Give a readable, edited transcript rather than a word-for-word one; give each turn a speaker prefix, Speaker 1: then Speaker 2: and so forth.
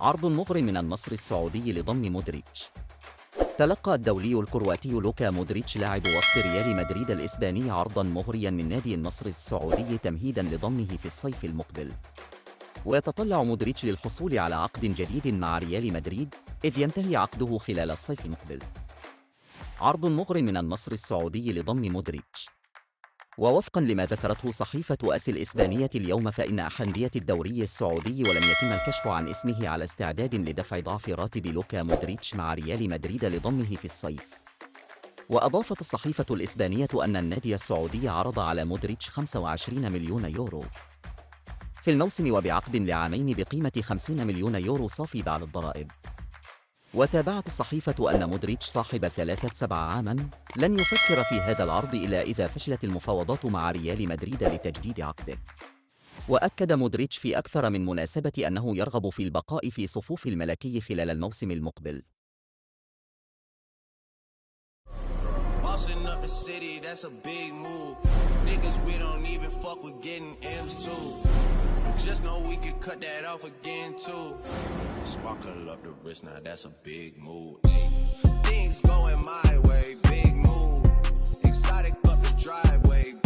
Speaker 1: عرض مغري من النصر السعودي لضم مودريتش. تلقى الدولي الكرواتي لوكا مودريتش لاعب وسط ريال مدريد الإسباني عرضاً مغرياً من نادي النصر السعودي تمهيداً لضمه في الصيف المقبل. ويتطلع مودريتش للحصول على عقد جديد مع ريال مدريد إذ ينتهي عقده خلال الصيف المقبل. عرض مغري من النصر السعودي لضم مودريتش. ووفقاً لما ذكرته صحيفة أس الإسبانية اليوم فإن أندية الدوري السعودي ولم يتم الكشف عن اسمه على استعداد لدفع ضعف راتب لوكا مودريتش مع ريال مدريد لضمه في الصيف. وأضافت الصحيفة الإسبانية أن النادي السعودي عرض على مودريتش 25 مليون يورو في الموسم وبعقد لعامين بقيمة 50 مليون يورو صافي بعد الضرائب. وتابعت الصحيفة أن مودريتش صاحب 73 عاماً لن يفكر في هذا العرض إلا إذا فشلت المفاوضات مع ريال مدريد لتجديد عقده. وأكد مودريتش في أكثر من مناسبة أنه يرغب في البقاء في صفوف الملكي خلال الموسم المقبل.
Speaker 2: Just know we could cut that off again too. Sparkle up the wrist, now that's a big move. Things going my way, big move. Exotic up the driveway.